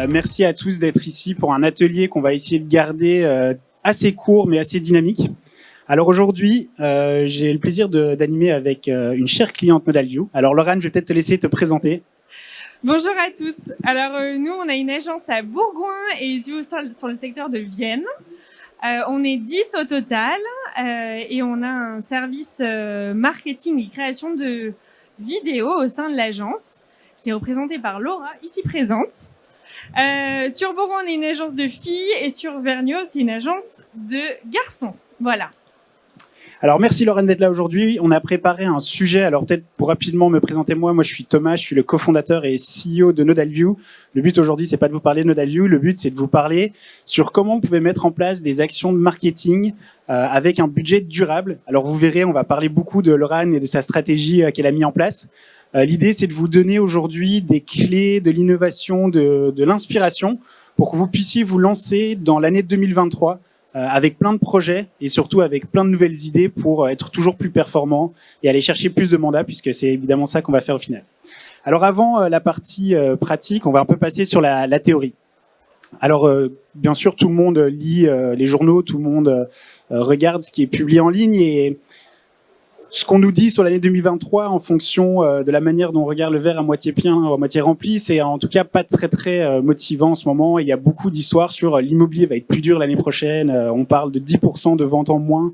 Merci à tous d'être ici pour un atelier qu'on va essayer de garder assez court mais assez dynamique. Alors aujourd'hui, j'ai le plaisir d'animer avec une chère cliente Nodalview. Alors Laurent, je vais peut-être te laisser te présenter. Bonjour à tous. Alors nous, on a une agence à Bourgoin et sur le secteur de Vienne. On est 10 au total et on a un service marketing et création de vidéos au sein de l'agence qui est représenté par Laura, ici présente. Sur Bourgoin, on est une agence de filles et sur Vergniaud, c'est une agence de garçons. Voilà. Alors merci Lorraine d'être là aujourd'hui. On a préparé un sujet. Alors peut-être pour rapidement me présenter moi je suis Thomas, je suis le cofondateur et CEO de Nodalview. Le but aujourd'hui, c'est pas de vous parler de Nodalview, le but c'est de vous parler sur comment vous pouvez mettre en place des actions de marketing avec un budget durable. Alors vous verrez, on va parler beaucoup de Lorraine et de sa stratégie qu'elle a mis en place. L'idée c'est de vous donner aujourd'hui des clés de l'innovation, de l'inspiration pour que vous puissiez vous lancer dans l'année 2023 avec plein de projets et surtout avec plein de nouvelles idées pour être toujours plus performant et aller chercher plus de mandats, puisque c'est évidemment ça qu'on va faire au final. Alors avant la partie pratique, on va un peu passer sur la théorie. Alors bien sûr, tout le monde lit les journaux, tout le monde regarde ce qui est publié en ligne, et ce qu'on nous dit sur l'année 2023 en fonction de la manière dont on regarde le verre à moitié plein ou à moitié rempli, c'est en tout cas pas très motivant en ce moment. Il y a beaucoup d'histoires sur l'immobilier va être plus dur l'année prochaine, on parle de 10% de ventes en moins.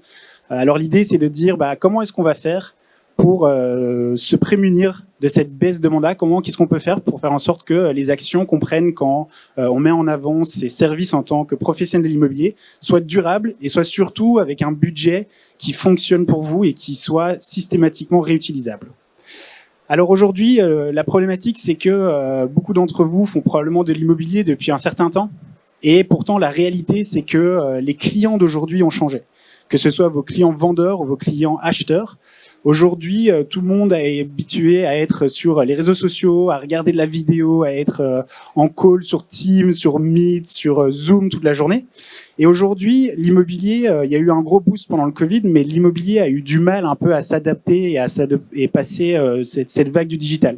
Alors l'idée c'est de dire comment est-ce qu'on va faire pour se prémunir de cette baisse de mandat, qu'est-ce qu'on peut faire pour faire en sorte que les actions qu'on prenne quand on met en avant ces services en tant que professionnel de l'immobilier soient durables et soient surtout avec un budget qui fonctionne pour vous et qui soit systématiquement réutilisable. Alors aujourd'hui, la problématique, c'est que beaucoup d'entre vous font probablement de l'immobilier depuis un certain temps, et pourtant la réalité, c'est que les clients d'aujourd'hui ont changé. Que ce soit vos clients vendeurs ou vos clients acheteurs, aujourd'hui, tout le monde est habitué à être sur les réseaux sociaux, à regarder de la vidéo, à être en call sur Teams, sur Meet, sur Zoom toute la journée. Et aujourd'hui, l'immobilier, il y a eu un gros boost pendant le Covid, mais l'immobilier a eu du mal un peu à s'adapter et passer cette vague du digital.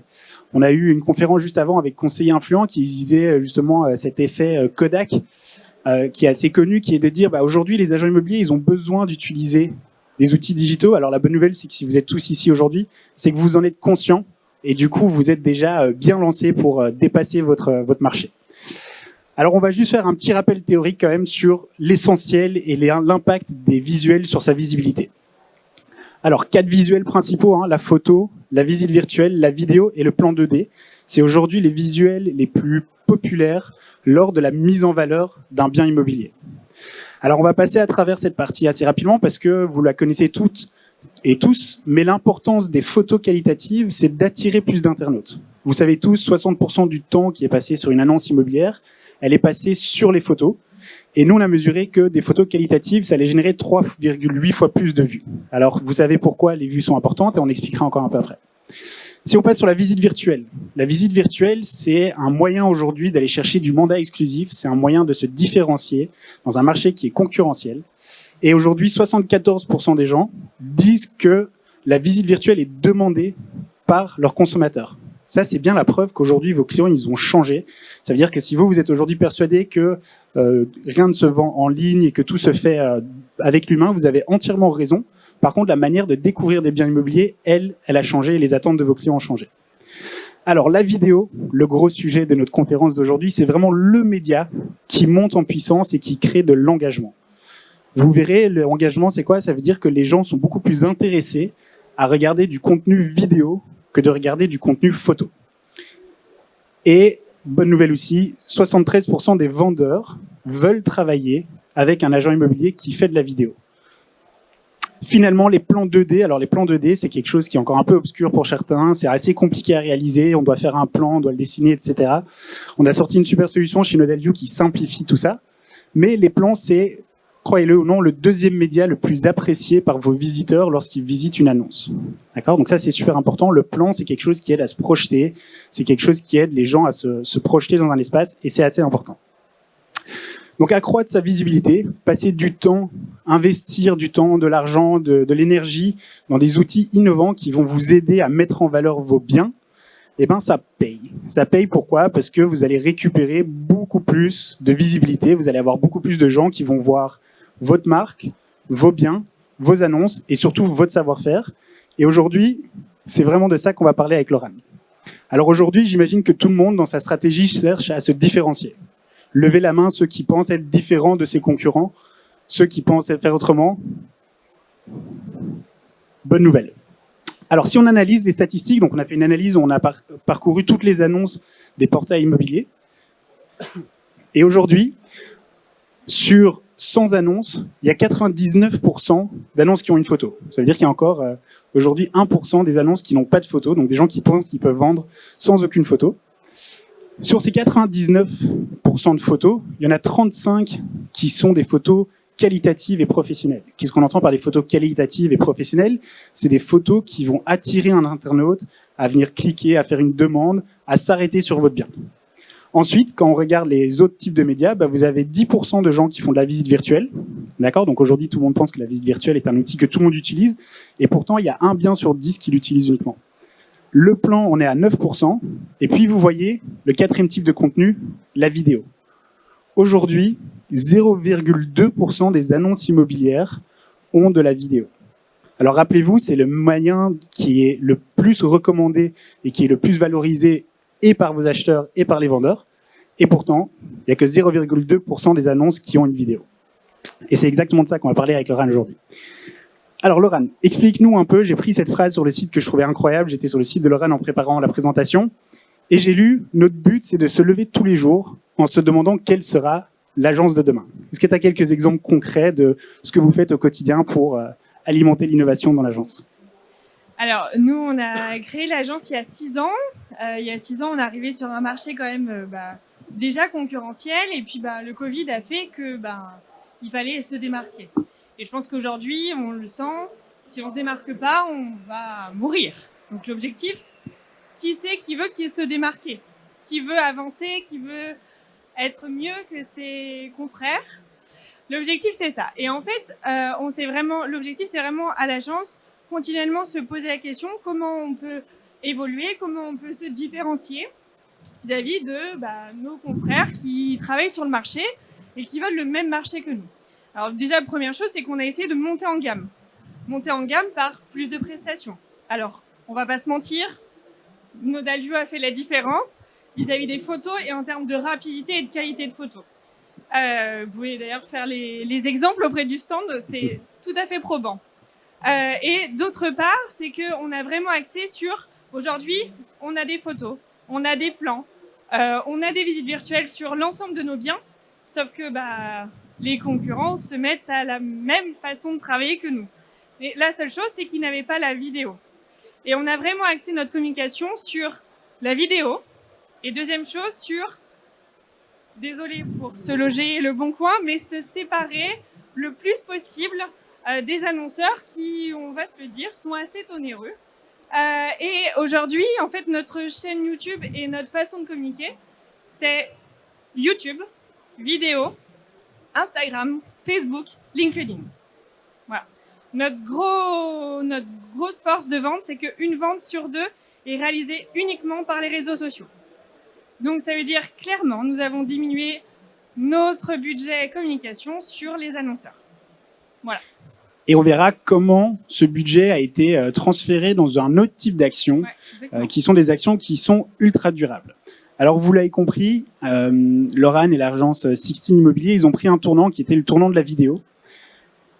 On a eu une conférence juste avant avec Conseiller Influent qui disait justement cet effet Kodak, qui est assez connu, qui est de dire aujourd'hui, les agents immobiliers, ils ont besoin d'utiliser des outils digitaux. Alors la bonne nouvelle, c'est que si vous êtes tous ici aujourd'hui, c'est que vous en êtes conscients et du coup, vous êtes déjà bien lancés pour dépasser votre marché. Alors on va juste faire un petit rappel théorique quand même sur l'essentiel et l'impact des visuels sur sa visibilité. Alors 4 visuels principaux, la photo, la visite virtuelle, la vidéo et le plan 2D. C'est aujourd'hui les visuels les plus populaires lors de la mise en valeur d'un bien immobilier. Alors on va passer à travers cette partie assez rapidement parce que vous la connaissez toutes et tous, mais l'importance des photos qualitatives, c'est d'attirer plus d'internautes. Vous savez tous, 60% du temps qui est passé sur une annonce immobilière, elle est passée sur les photos. Et nous, on a mesuré que des photos qualitatives, ça allait générer 3,8 fois plus de vues. Alors vous savez pourquoi les vues sont importantes et on expliquera encore un peu après. Si on passe sur la visite virtuelle, c'est un moyen aujourd'hui d'aller chercher du mandat exclusif, c'est un moyen de se différencier dans un marché qui est concurrentiel. Et aujourd'hui, 74% des gens disent que la visite virtuelle est demandée par leurs consommateurs. Ça, c'est bien la preuve qu'aujourd'hui, vos clients, ils ont changé. Ça veut dire que si vous êtes aujourd'hui persuadé que rien ne se vend en ligne et que tout se fait avec l'humain, vous avez entièrement raison. Par contre, la manière de découvrir des biens immobiliers, elle a changé et les attentes de vos clients ont changé. Alors, la vidéo, le gros sujet de notre conférence d'aujourd'hui, c'est vraiment le média qui monte en puissance et qui crée de l'engagement. Vous verrez, l'engagement, c'est quoi? Ça veut dire que les gens sont beaucoup plus intéressés à regarder du contenu vidéo que de regarder du contenu photo. Et, bonne nouvelle aussi, 73% des vendeurs veulent travailler avec un agent immobilier qui fait de la vidéo. Finalement, les plans 2D, alors les plans 2D, c'est quelque chose qui est encore un peu obscur pour certains, c'est assez compliqué à réaliser, on doit faire un plan, on doit le dessiner, etc. On a sorti une super solution chez Nodalview qui simplifie tout ça, mais les plans, c'est, croyez-le ou non, le deuxième média le plus apprécié par vos visiteurs lorsqu'ils visitent une annonce. D'accord? Donc ça, c'est super important. Le plan, c'est quelque chose qui aide à se projeter, c'est quelque chose qui aide les gens à se projeter dans un espace, et c'est assez important. Donc accroître sa visibilité, passer du temps, investir du temps, de l'argent, de l'énergie dans des outils innovants qui vont vous aider à mettre en valeur vos biens, ça paye. Ça paye pourquoi? Parce que vous allez récupérer beaucoup plus de visibilité, vous allez avoir beaucoup plus de gens qui vont voir votre marque, vos biens, vos annonces et surtout votre savoir-faire. Et aujourd'hui, c'est vraiment de ça qu'on va parler avec Laurent. Alors aujourd'hui, j'imagine que tout le monde, dans sa stratégie, cherche à se différencier. Levez la main ceux qui pensent être différents de ses concurrents, ceux qui pensent faire autrement. Bonne nouvelle. Alors si on analyse les statistiques, donc on a fait une analyse où on a parcouru toutes les annonces des portails immobiliers. Et aujourd'hui, sur 100 annonces, il y a 99% d'annonces qui ont une photo. Ça veut dire qu'il y a encore aujourd'hui 1% des annonces qui n'ont pas de photo, donc des gens qui pensent qu'ils peuvent vendre sans aucune photo. Sur ces 99% de photos, il y en a 35 qui sont des photos qualitatives et professionnelles. Qu'est-ce qu'on entend par des photos qualitatives et professionnelles? C'est des photos qui vont attirer un internaute à venir cliquer, à faire une demande, à s'arrêter sur votre bien. Ensuite, quand on regarde les autres types de médias, vous avez 10% de gens qui font de la visite virtuelle. D'accord? Donc aujourd'hui, tout le monde pense que la visite virtuelle est un outil que tout le monde utilise. Et pourtant, il y a un bien sur 10 qui l'utilise uniquement. Le plan, on est à 9%. Et puis, vous voyez, le quatrième type de contenu, la vidéo. Aujourd'hui, 0,2% des annonces immobilières ont de la vidéo. Alors rappelez-vous, c'est le moyen qui est le plus recommandé et qui est le plus valorisé et par vos acheteurs et par les vendeurs. Et pourtant, il n'y a que 0,2% des annonces qui ont une vidéo. Et c'est exactement de ça qu'on va parler avec Laurent aujourd'hui. Alors Laurent, explique-nous un peu, j'ai pris cette phrase sur le site que je trouvais incroyable, j'étais sur le site de Laurent en préparant la présentation, et j'ai lu, notre but c'est de se lever tous les jours en se demandant quelle sera l'agence de demain. Est-ce que tu as quelques exemples concrets de ce que vous faites au quotidien pour alimenter l'innovation dans l'agence? Alors, nous, on a créé l'agence il y a 6 ans. Il y a 6 ans, on est arrivé sur un marché quand même déjà concurrentiel. Et puis, le Covid a fait que il fallait se démarquer. Et je pense qu'aujourd'hui, on le sent, si on ne se démarque pas, on va mourir. Donc, l'objectif, qui c'est qui veut se démarquer? Qui veut avancer? Qui veut être mieux que ses confrères? L'objectif, c'est ça. Et en fait, l'objectif, c'est vraiment à l'agence continuellement se poser la question comment on peut évoluer, comment on peut se différencier vis-à-vis de nos confrères qui travaillent sur le marché et qui veulent le même marché que nous. Alors déjà, la première chose, c'est qu'on a essayé de monter en gamme. Monter en gamme par plus de prestations. Alors, on va pas se mentir, Nodalview a fait la différence vis-à-vis des photos et en termes de rapidité et de qualité de photos. Vous pouvez d'ailleurs faire les exemples auprès du stand, c'est tout à fait probant. Et d'autre part, c'est qu'on a vraiment axé sur, aujourd'hui, on a des photos, on a des plans, on a des visites virtuelles sur l'ensemble de nos biens, sauf que les concurrents se mettent à la même façon de travailler que nous. Mais la seule chose, c'est qu'ils n'avaient pas la vidéo. Et on a vraiment axé notre communication sur la vidéo. Et deuxième chose, sur, désolé pour se loger le bon coin, mais se séparer le plus possible des annonceurs qui, on va se le dire, sont assez onéreux. Et aujourd'hui, en fait, notre chaîne YouTube et notre façon de communiquer, c'est YouTube, vidéo, Instagram, Facebook, LinkedIn. Voilà. Notre grosse force de vente, c'est qu'une vente sur 2 est réalisée uniquement par les réseaux sociaux. Donc, ça veut dire clairement, nous avons diminué notre budget communication sur les annonceurs. Voilà. Et on verra comment ce budget a été transféré dans un autre type d'actions, qui sont des actions qui sont ultra durables. Alors, vous l'avez compris, Laurent et l'agence 16 Immobilier, ils ont pris un tournant qui était le tournant de la vidéo.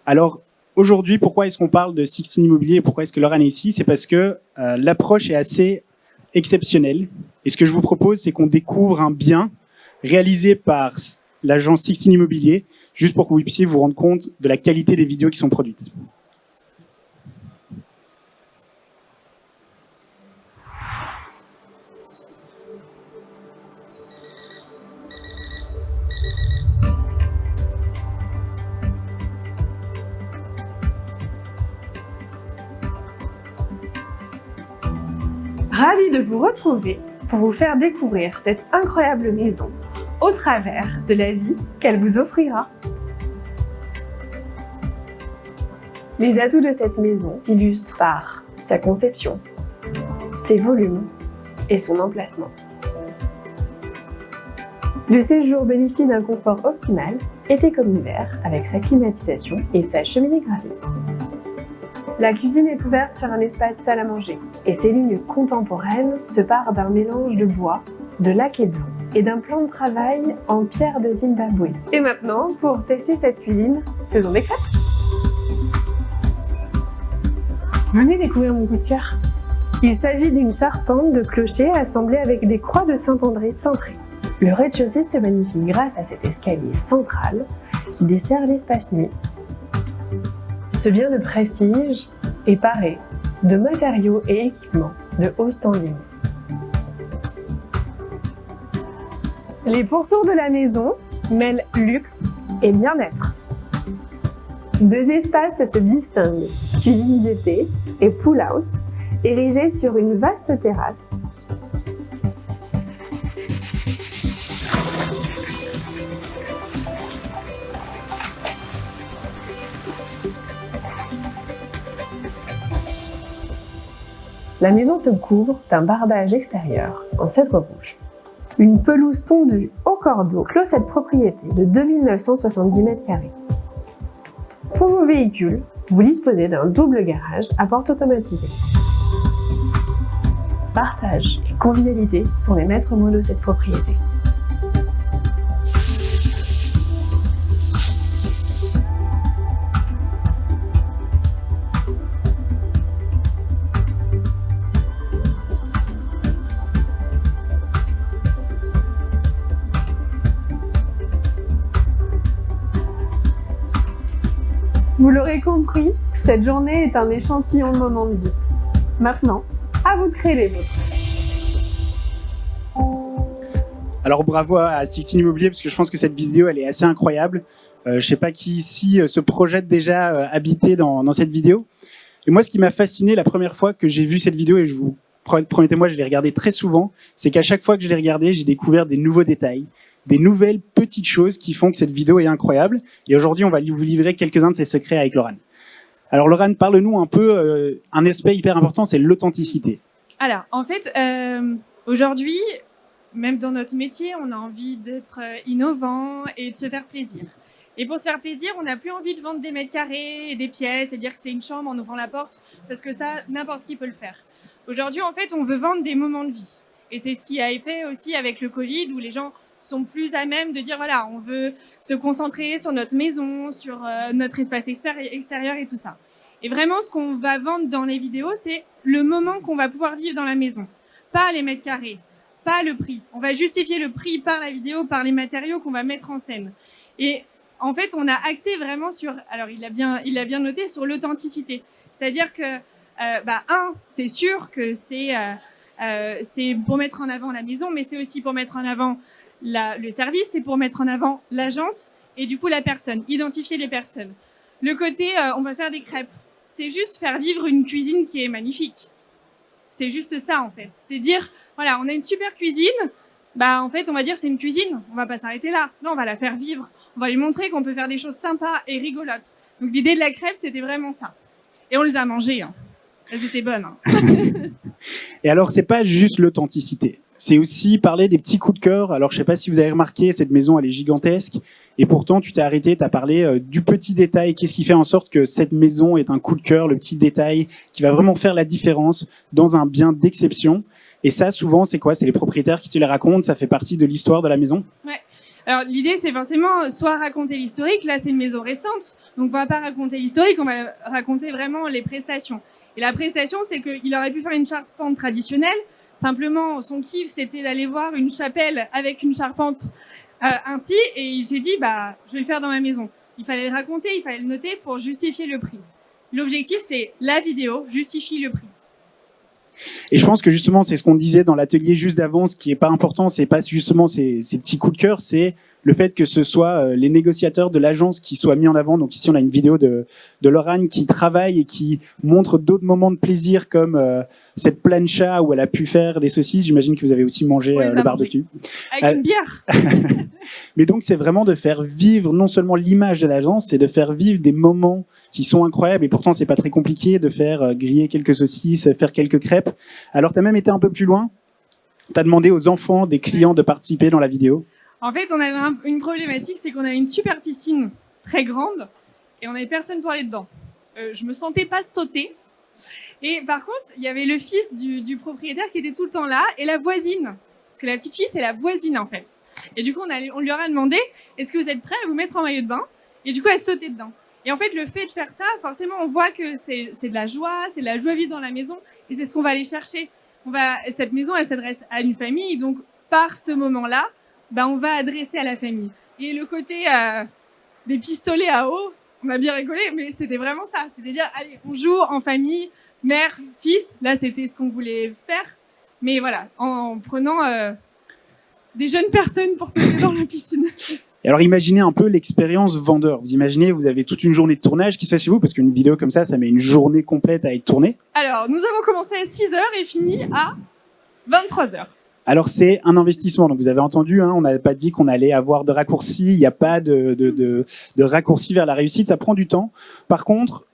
Alors, aujourd'hui, pourquoi est-ce qu'on parle de 16 Immobilier et pourquoi est-ce que Laurent est ici? C'est parce que l'approche est assez exceptionnelle. Et ce que je vous propose, c'est qu'on découvre un bien réalisé par l'agence 16 Immobilier, juste pour que vous puissiez vous rendre compte de la qualité des vidéos qui sont produites. Ravi de vous retrouver pour vous faire découvrir cette incroyable maison au travers de la vie qu'elle vous offrira. Les atouts de cette maison s'illustrent par sa conception, ses volumes et son emplacement. Le séjour bénéficie d'un confort optimal, été comme hiver, avec sa climatisation et sa cheminée gravite. La cuisine est ouverte sur un espace salle à manger et ses lignes contemporaines se parent d'un mélange de bois, de laqué blanc et d'un plan de travail en pierre de Zimbabwe. Et maintenant, pour tester cette cuisine, faisons des crêpes. Venez découvrir mon coup de cœur. Il s'agit d'une charpente de clocher assemblée avec des croix de Saint-André cintrées. Le rez-de-chaussée se magnifie grâce à cet escalier central qui dessert l'espace nuit. Ce bien de prestige est paré de matériaux et équipements de haut standing. Les pourtours de la maison mêlent luxe et bien-être. Deux espaces se distinguent, cuisine d'été et pool house, érigés sur une vaste terrasse. La maison se couvre d'un bardage extérieur en cèdre rouge. Une pelouse tondue au cordeau clôt cette propriété de 2970 m². Pour vos véhicules, vous disposez d'un double garage à porte automatisée. Partage et convivialité sont les maîtres mots de cette propriété. Vous l'aurez compris, cette journée est un échantillon de moments de vie. Maintenant, à vous de créer les vôtres. Alors bravo à Sixtine Immobilier, parce que je pense que cette vidéo, elle est assez incroyable. Je sais pas qui ici se projette déjà habiter dans cette vidéo. Et moi, ce qui m'a fasciné la première fois que j'ai vu cette vidéo, et je vous promettez-moi, je l'ai regardée très souvent, c'est qu'à chaque fois que je l'ai regardée, j'ai découvert des nouveaux détails, des nouvelles petites choses qui font que cette vidéo est incroyable. Et aujourd'hui, on va vous livrer quelques-uns de ces secrets avec Laurane. Alors Laurane, parle-nous un peu, un aspect hyper important, c'est l'authenticité. Alors, en fait, aujourd'hui, même dans notre métier, on a envie d'être innovant et de se faire plaisir. Et pour se faire plaisir, on n'a plus envie de vendre des mètres carrés et des pièces et dire que c'est une chambre en ouvrant la porte, parce que ça, n'importe qui peut le faire. Aujourd'hui, en fait, on veut vendre des moments de vie. Et c'est ce qui a été aussi avec le Covid, où les gens sont plus à même de dire, voilà, on veut se concentrer sur notre maison, sur notre espace extérieur et tout ça. Et vraiment, ce qu'on va vendre dans les vidéos, c'est le moment qu'on va pouvoir vivre dans la maison. Pas les mètres carrés, pas le prix. On va justifier le prix par la vidéo, par les matériaux qu'on va mettre en scène. Et en fait, on a axé vraiment sur, alors il l'a bien noté, sur l'authenticité. C'est-à-dire que, c'est sûr que c'est pour mettre en avant la maison, mais c'est aussi pour mettre en avant le service, c'est pour mettre en avant l'agence et du coup la personne, identifier les personnes. Le côté, on va faire des crêpes, c'est juste faire vivre une cuisine qui est magnifique. C'est juste ça en fait. C'est dire, voilà, on a une super cuisine, en fait on va dire c'est une cuisine, on va pas s'arrêter là. Non, on va la faire vivre, on va lui montrer qu'on peut faire des choses sympas et rigolotes. Donc l'idée de la crêpe, c'était vraiment ça. Et on les a mangées, hein. Elles étaient bonnes. Hein. Et alors, c'est pas juste l'authenticité. C'est aussi parler des petits coups de cœur. Alors, je sais pas si vous avez remarqué, cette maison, elle est gigantesque. Et pourtant, tu t'es arrêté, tu as parlé du petit détail. Qu'est-ce qui fait en sorte que cette maison est un coup de cœur, le petit détail qui va vraiment faire la différence dans un bien d'exception. Et ça, souvent, c'est quoi? C'est les propriétaires qui te les racontent. Ça fait partie de l'histoire de la maison. Ouais. Alors, l'idée, c'est forcément soit raconter l'historique. Là, c'est une maison récente. Donc, on va pas raconter l'historique. On va raconter vraiment les prestations. Et la prestation, c'est qu'il aurait pu faire une charpente traditionnelle. Simplement, son kiff, c'était d'aller voir une chapelle avec une charpente ainsi. Et il s'est dit, je vais le faire dans ma maison. Il fallait le raconter, il fallait le noter pour justifier le prix. L'objectif, c'est la vidéo justifie le prix. Et je pense que justement, c'est ce qu'on disait dans l'atelier juste d'avant. Ce qui est pas important, c'est pas justement ces petits coups de cœur, c'est le fait que ce soit les négociateurs de l'agence qui soient mis en avant. Donc ici, on a une vidéo de Laurane qui travaille et qui montre d'autres moments de plaisir comme cette plancha où elle a pu faire des saucisses. J'imagine que vous avez aussi mangé le barbecue. Avec une bière. Mais donc, c'est vraiment de faire vivre non seulement l'image de l'agence, c'est de faire vivre des moments qui sont incroyables. Et pourtant, c'est pas très compliqué de faire griller quelques saucisses, faire quelques crêpes. Alors, tu as même été un peu plus loin. Tu as demandé aux enfants des clients de participer dans la vidéo. En fait, on avait une problématique, c'est qu'on avait une super piscine très grande et on n'avait personne pour aller dedans. Je me sentais pas de sauter. Et par contre, il y avait le fils du propriétaire qui était tout le temps là et la voisine. Parce que la petite fille, c'est la voisine en fait. Et du coup, on lui aurait demandé, est-ce que vous êtes prêts à vous mettre en maillot de bain? Et du coup, elle sautait dedans. Et en fait, le fait de faire ça, forcément, on voit que c'est de la joie, c'est de la joie vive dans la maison. Et c'est ce qu'on va aller chercher. Cette maison, elle s'adresse à une famille. Donc, par ce moment-là, on va adresser à la famille. Et le côté des pistolets à eau, on a bien rigolé, mais c'était vraiment ça. C'était dire, allez, on joue en famille, mère, fils. Là, c'était ce qu'on voulait faire. Mais voilà, en prenant des jeunes personnes pour sauter dans la piscine. Et alors, imaginez un peu l'expérience vendeur. Vous imaginez, vous avez toute une journée de tournage qui se fait chez vous, parce qu'une vidéo comme ça met une journée complète à être tournée. Alors, nous avons commencé à 6h et fini à 23h. Alors, c'est un investissement. Donc, vous avez entendu, on n'avait pas dit qu'on allait avoir de raccourcis. Il n'y a pas de raccourcis vers la réussite. Ça prend du temps. Par contre,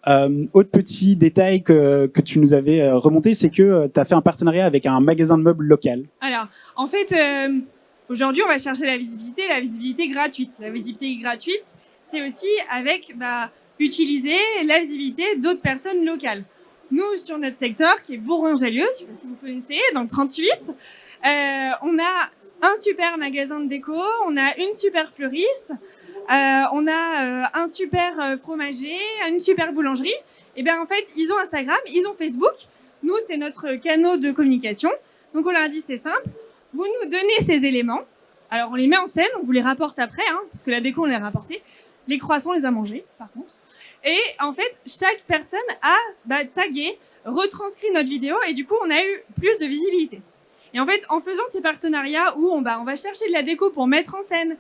autre petit détail que tu nous avais remonté, c'est que tu as fait un partenariat avec un magasin de meubles local. Alors, en fait, aujourd'hui, on va chercher la visibilité gratuite. La visibilité gratuite, c'est aussi avec utiliser la visibilité d'autres personnes locales. Nous, sur notre secteur, qui est Bourgoin-Jallieu, je ne sais pas si vous connaissez, dans le 38, on a un super magasin de déco, on a une super fleuriste, on a un super fromager, une super boulangerie. Et bien en fait, ils ont Instagram, ils ont Facebook. Nous, c'est notre canal de communication. Donc on leur a dit, c'est simple, vous nous donnez ces éléments. Alors on les met en scène, on vous les rapporte après, parce que la déco, on les a rapportés. Les croissants, on les a mangés, par contre. Et en fait, chaque personne a tagué, retranscrit notre vidéo et du coup, on a eu plus de visibilité. Et en fait, en faisant ces partenariats où on va chercher de la déco pour mettre en scène,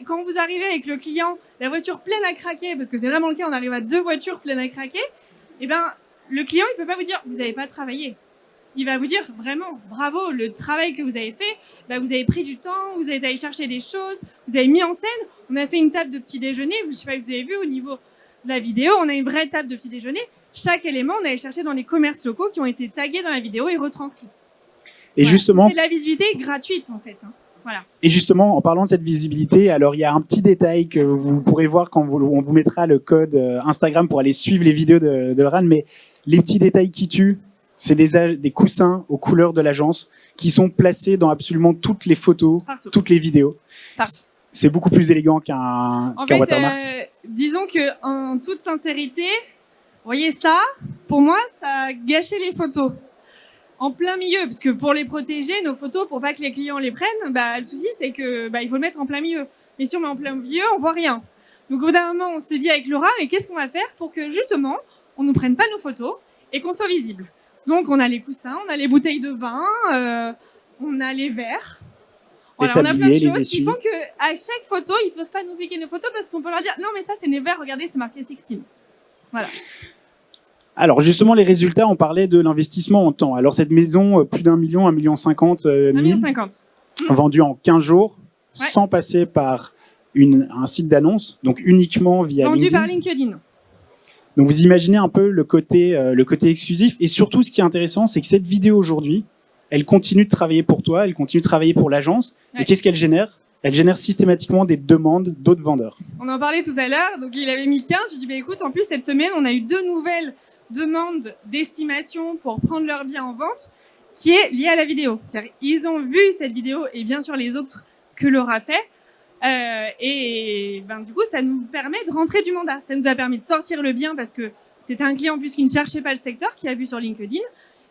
quand vous arrivez avec le client, la voiture pleine à craquer, parce que c'est vraiment le cas, on arrive à 2 voitures pleines à craquer, et le client, il peut pas vous dire, vous n'avez pas travaillé. Il va vous dire vraiment, bravo, le travail que vous avez fait, vous avez pris du temps, vous êtes allé chercher des choses, vous avez mis en scène, on a fait une table de petit déjeuner, je sais pas si vous avez vu au niveau de la vidéo, on a une vraie table de petit déjeuner. Chaque élément, on allait chercher dans les commerces locaux qui ont été tagués dans la vidéo et retranscrits. Et voilà, justement, c'est de la visibilité gratuite en fait. Voilà. Et justement, en parlant de cette visibilité, alors il y a un petit détail que vous pourrez voir quand on vous mettra le code Instagram pour aller suivre les vidéos de Lorraine, mais les petits détails qui tuent, c'est des coussins aux couleurs de l'agence qui sont placés dans absolument toutes les photos, toutes les vidéos. C'est beaucoup plus élégant qu'un watermark. Disons que en toute sincérité, vous voyez ça, pour moi, ça a gâché les photos. En plein milieu, parce que pour les protéger, nos photos, pour pas que les clients les prennent, le souci, c'est que il faut le mettre en plein milieu. Mais si on met en plein milieu, on voit rien. Donc au bout d'un moment, on se dit avec Laura, mais qu'est-ce qu'on va faire pour que justement, on nous prenne pas nos photos et qu'on soit visible. Donc on a les coussins, on a les bouteilles de vin, on a les verres. Voilà, on a plein de choses qui font qu'à chaque photo, ils peuvent pas nous piquer nos photos parce qu'on peut leur dire non mais ça c'est mes verres, regardez c'est marqué 16. Voilà. Alors justement les résultats, on parlait de l'investissement en temps. Alors cette maison, plus d'1 million, 1,50 million, vendue en 15 jours, sans passer par un site d'annonce, donc uniquement via LinkedIn. Vendu par LinkedIn. Donc vous imaginez un peu le côté exclusif. Et surtout, ce qui est intéressant, c'est que cette vidéo aujourd'hui, elle continue de travailler pour toi, elle continue de travailler pour l'agence. Ouais. Et qu'est-ce qu'elle génère ? Elle génère systématiquement des demandes d'autres vendeurs. On en parlait tout à l'heure, donc il avait mis 15. Je dis, écoute, en plus, cette semaine, on a eu 2 nouvelles demandes d'estimation pour prendre leur bien en vente qui est liée à la vidéo. C'est-à-dire, ils ont vu cette vidéo et bien sûr les autres que Laura fait. Du coup, ça nous permet de rentrer du mandat. Ça nous a permis de sortir le bien parce que c'était un client en plus qui ne cherchait pas le secteur, qui a vu sur LinkedIn.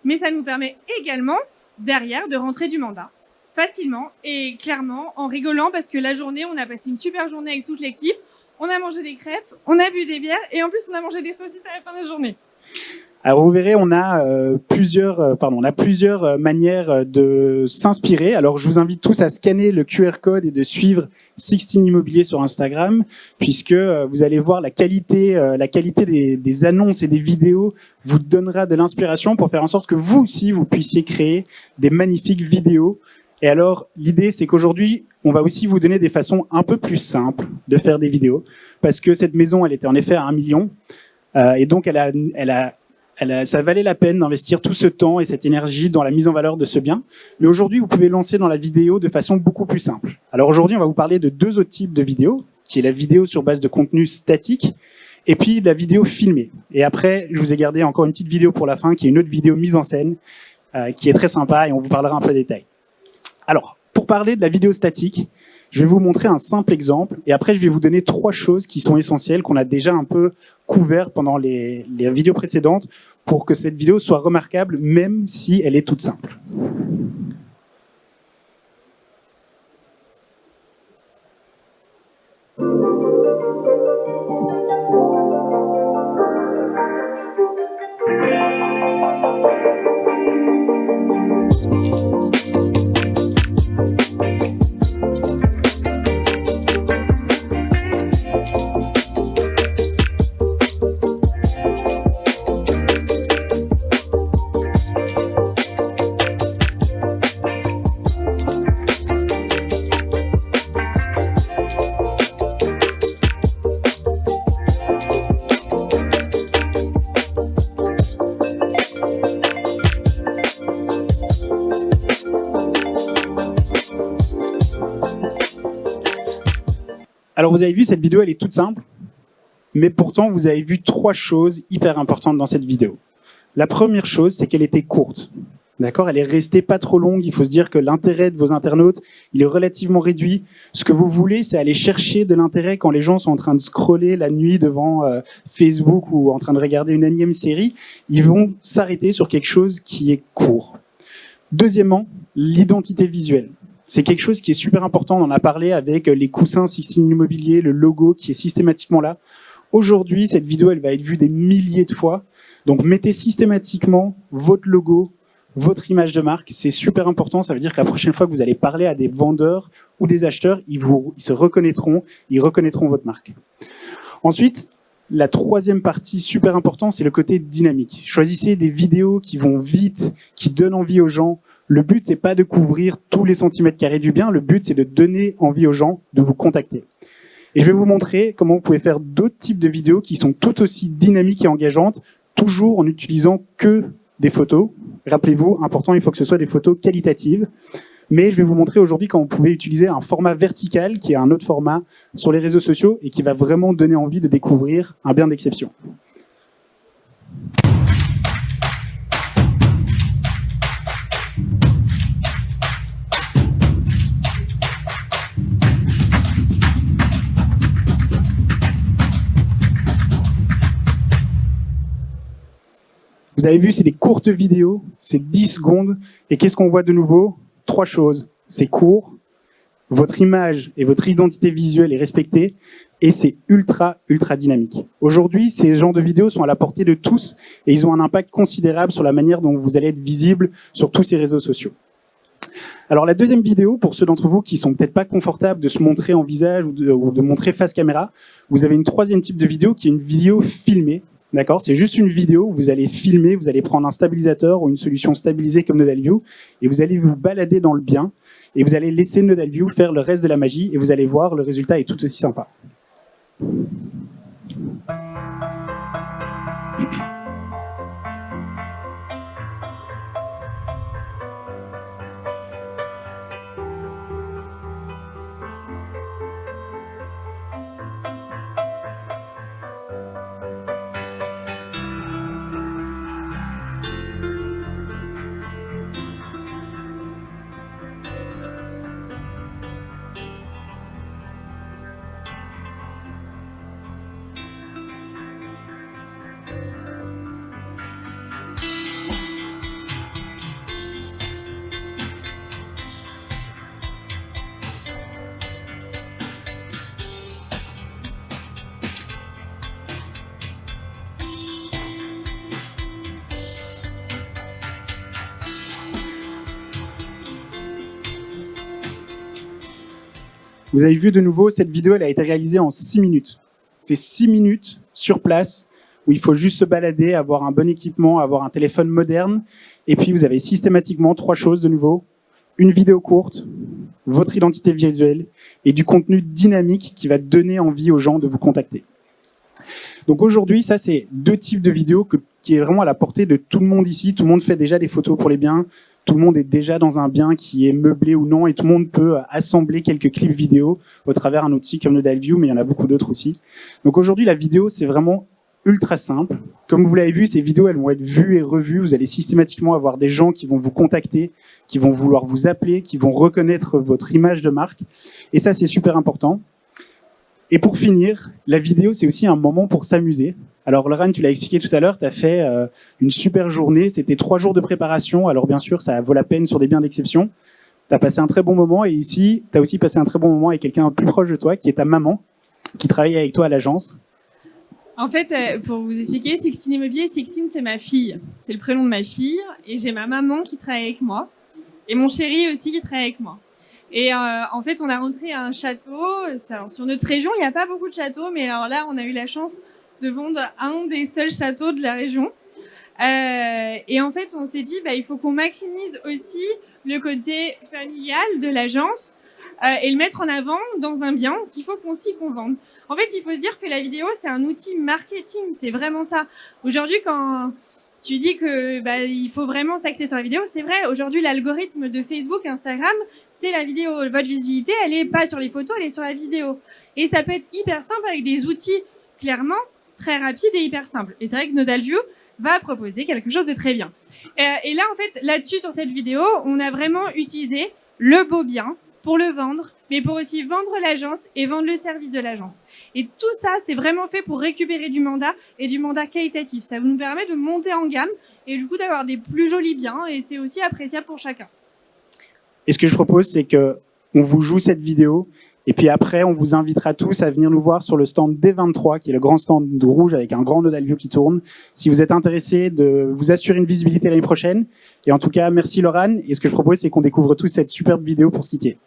Mais ça nous permet également, derrière, de rentrer du mandat facilement et clairement en rigolant parce que la journée, on a passé une super journée avec toute l'équipe. On a mangé des crêpes, on a bu des bières et en plus, on a mangé des saucisses à la fin de la journée. Alors vous verrez, on a plusieurs manières de s'inspirer. Alors je vous invite tous à scanner le QR code et de suivre 16 Immobilier sur Instagram, puisque vous allez voir la qualité des annonces et des vidéos vous donnera de l'inspiration pour faire en sorte que vous aussi vous puissiez créer des magnifiques vidéos. Et alors l'idée c'est qu'aujourd'hui on va aussi vous donner des façons un peu plus simples de faire des vidéos, parce que cette maison elle était en effet à 1 million. Et donc, elle Ça valait la peine d'investir tout ce temps et cette énergie dans la mise en valeur de ce bien. Mais aujourd'hui, vous pouvez lancer dans la vidéo de façon beaucoup plus simple. Alors aujourd'hui, on va vous parler de 2 autres types de vidéos, qui est la vidéo sur base de contenu statique et puis la vidéo filmée. Et après, je vous ai gardé encore une petite vidéo pour la fin, qui est une autre vidéo mise en scène, qui est très sympa et on vous parlera un peu de détails. Alors, pour parler de la vidéo statique, je vais vous montrer un simple exemple et après, je vais vous donner 3 choses qui sont essentielles, qu'on a déjà un peu couvert pendant les vidéos précédentes, pour que cette vidéo soit remarquable, même si elle est toute simple. Alors vous avez vu, cette vidéo, elle est toute simple, mais pourtant vous avez vu 3 choses hyper importantes dans cette vidéo. La première chose, c'est qu'elle était courte. D'accord ? Elle est restée pas trop longue. Il faut se dire que l'intérêt de vos internautes, il est relativement réduit. Ce que vous voulez, c'est aller chercher de l'intérêt quand les gens sont en train de scroller la nuit devant Facebook ou en train de regarder une énième série. Ils vont s'arrêter sur quelque chose qui est court. Deuxièmement, l'identité visuelle. C'est quelque chose qui est super important. On en a parlé avec les coussins Sixtine Immobilier, le logo qui est systématiquement là. Aujourd'hui, cette vidéo, elle va être vue des milliers de fois. Donc, mettez systématiquement votre logo, votre image de marque. C'est super important. Ça veut dire que la prochaine fois que vous allez parler à des vendeurs ou des acheteurs, ils se reconnaîtront, ils reconnaîtront votre marque. Ensuite, la troisième partie super importante, c'est le côté dynamique. Choisissez des vidéos qui vont vite, qui donnent envie aux gens. Le but, c'est pas de couvrir tous les centimètres carrés du bien. Le but, c'est de donner envie aux gens de vous contacter. Et je vais vous montrer comment vous pouvez faire d'autres types de vidéos qui sont tout aussi dynamiques et engageantes, toujours en utilisant que des photos. Rappelez-vous, important, il faut que ce soit des photos qualitatives. Mais je vais vous montrer aujourd'hui comment vous pouvez utiliser un format vertical, qui est un autre format sur les réseaux sociaux et qui va vraiment donner envie de découvrir un bien d'exception. Vous avez vu, c'est des courtes vidéos, c'est 10 secondes. Et qu'est-ce qu'on voit de nouveau ? 3 choses. C'est court, votre image et votre identité visuelle est respectée, et c'est ultra dynamique. Aujourd'hui, ces genres de vidéos sont à la portée de tous, et ils ont un impact considérable sur la manière dont vous allez être visible sur tous ces réseaux sociaux. Alors la deuxième vidéo, pour ceux d'entre vous qui sont peut-être pas confortables de se montrer en visage ou de montrer face caméra, vous avez une troisième type de vidéo qui est une vidéo filmée. D'accord, c'est juste une vidéo où vous allez filmer, vous allez prendre un stabilisateur ou une solution stabilisée comme NodalView et vous allez vous balader dans le bien et vous allez laisser NodalView faire le reste de la magie et vous allez voir, le résultat est tout aussi sympa. Vous avez vu de nouveau, cette vidéo elle a été réalisée en 6 minutes. C'est 6 minutes sur place où il faut juste se balader, avoir un bon équipement, avoir un téléphone moderne. Et puis vous avez systématiquement 3 choses de nouveau. Une vidéo courte, votre identité visuelle et du contenu dynamique qui va donner envie aux gens de vous contacter. Donc aujourd'hui, ça c'est 2 types de vidéos qui est vraiment à la portée de tout le monde ici. Tout le monde fait déjà des photos pour les biens. Tout le monde est déjà dans un bien qui est meublé ou non, et tout le monde peut assembler quelques clips vidéo au travers d'un outil comme NodalView, mais il y en a beaucoup d'autres aussi. Donc aujourd'hui, la vidéo, c'est vraiment ultra simple. Comme vous l'avez vu, ces vidéos, elles vont être vues et revues. Vous allez systématiquement avoir des gens qui vont vous contacter, qui vont vouloir vous appeler, qui vont reconnaître votre image de marque. Et ça, c'est super important. Et pour finir, la vidéo, c'est aussi un moment pour s'amuser. Alors Laurent, tu l'as expliqué tout à l'heure, tu as fait une super journée, c'était 3 jours de préparation, alors bien sûr ça vaut la peine sur des biens d'exception. Tu as passé un très bon moment et ici, tu as aussi passé un très bon moment avec quelqu'un plus proche de toi, qui est ta maman, qui travaille avec toi à l'agence. En fait, pour vous expliquer, Sixtine Immobilier, Sixtine c'est ma fille, c'est le prénom de ma fille, et j'ai ma maman qui travaille avec moi, et mon chéri aussi qui travaille avec moi. Et en fait, on a rentré un château, alors, sur notre région, il n'y a pas beaucoup de châteaux, mais alors là, on a eu la chance de vendre un des seuls châteaux de la région. Et en fait, on s'est dit, il faut qu'on maximise aussi le côté familial de l'agence et le mettre en avant dans un bien qu'il faut qu'on vende. En fait, il faut se dire que la vidéo, c'est un outil marketing, c'est vraiment ça. Aujourd'hui, quand tu dis que il faut vraiment s'axer sur la vidéo, c'est vrai. Aujourd'hui, l'algorithme de Facebook, Instagram, c'est la vidéo. Votre visibilité, elle est pas sur les photos, elle est sur la vidéo. Et ça peut être hyper simple avec des outils, clairement, très rapide et hyper simple. Et c'est vrai que NodalView va proposer quelque chose de très bien. Et là, en fait, là-dessus, sur cette vidéo, on a vraiment utilisé le beau bien pour le vendre, mais pour aussi vendre l'agence et vendre le service de l'agence. Et tout ça, c'est vraiment fait pour récupérer du mandat et du mandat qualitatif. Ça nous permet de monter en gamme et du coup d'avoir des plus jolis biens et c'est aussi appréciable pour chacun. Et ce que je propose, c'est qu'on vous joue cette vidéo. Et puis après, on vous invitera tous à venir nous voir sur le stand D23, qui est le grand stand rouge avec un grand NodalView qui tourne. Si vous êtes intéressé de vous assurer une visibilité l'année prochaine. Et en tout cas, merci Laurent. Et ce que je propose, c'est qu'on découvre tous cette superbe vidéo pour se quitter.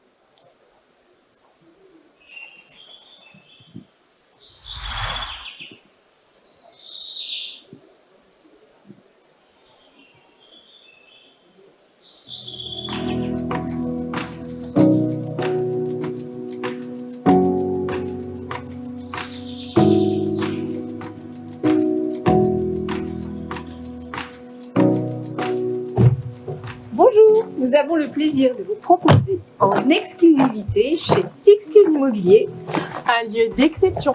Nous avons le plaisir de vous proposer en exclusivité chez Sixtine Immobilier un lieu d'exception.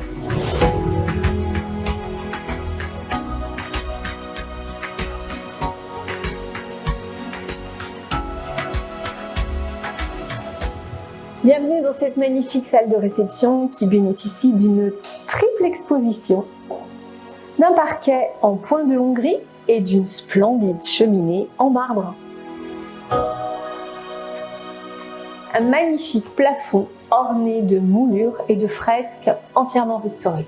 Bienvenue dans cette magnifique salle de réception qui bénéficie d'une triple exposition, d'un parquet en point de Hongrie et d'une splendide cheminée en marbre. Un magnifique plafond orné de moulures et de fresques entièrement restaurées.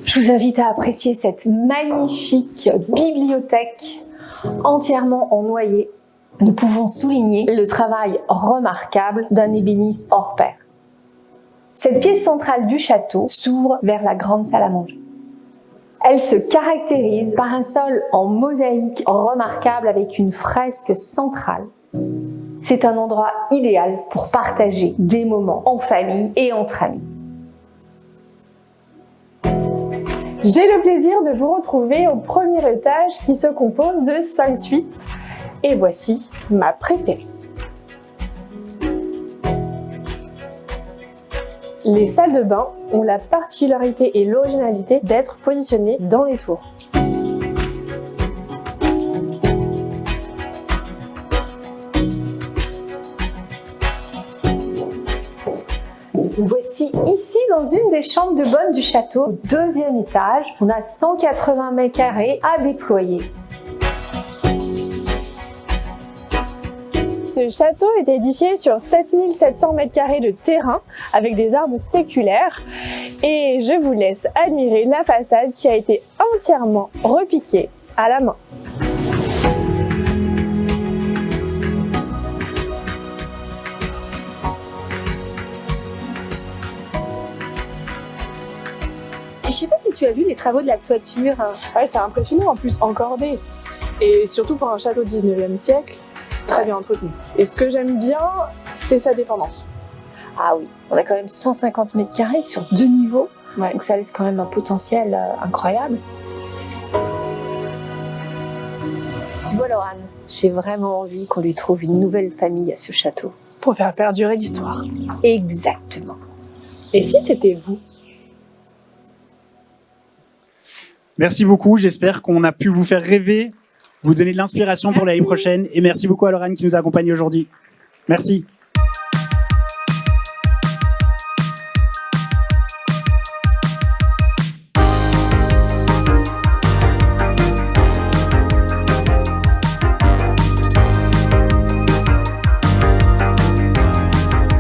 Je vous invite à apprécier cette magnifique bibliothèque entièrement en noyer. Nous pouvons souligner le travail remarquable d'un ébéniste hors pair. Cette pièce centrale du château s'ouvre vers la grande salle à manger. Elle se caractérise par un sol en mosaïque remarquable avec une fresque centrale. C'est un endroit idéal pour partager des moments en famille et entre amis. J'ai le plaisir de vous retrouver au premier étage qui se compose de 5 suites. Et voici ma préférée. Les salles de bain ont la particularité et l'originalité d'être positionnées dans les tours. Voici ici dans une des chambres de bonne du château, au 2e étage. On a 180 mètres carrés à déployer. Ce château est édifié sur 7700 m² de terrain avec des arbres séculaires et je vous laisse admirer la façade qui a été entièrement repiquée à la main. Je sais pas si tu as vu les travaux de la toiture. Ouais, c'est impressionnant, en plus encordé. Et surtout pour un château 19e siècle, très bien entretenu. Et ce que j'aime bien, c'est sa dépendance. Ah oui, on a quand même 150 mètres carrés sur 2 niveaux. Ouais. Donc ça laisse quand même un potentiel incroyable. Tu vois, Laurane, j'ai vraiment envie qu'on lui trouve une nouvelle famille à ce château. Pour faire perdurer l'histoire. Exactement. Et si c'était vous? Merci beaucoup. J'espère qu'on a pu vous faire rêver, vous donner de l'inspiration pour l'année prochaine. Et merci beaucoup à Laurane qui nous a accompagnés aujourd'hui. Merci.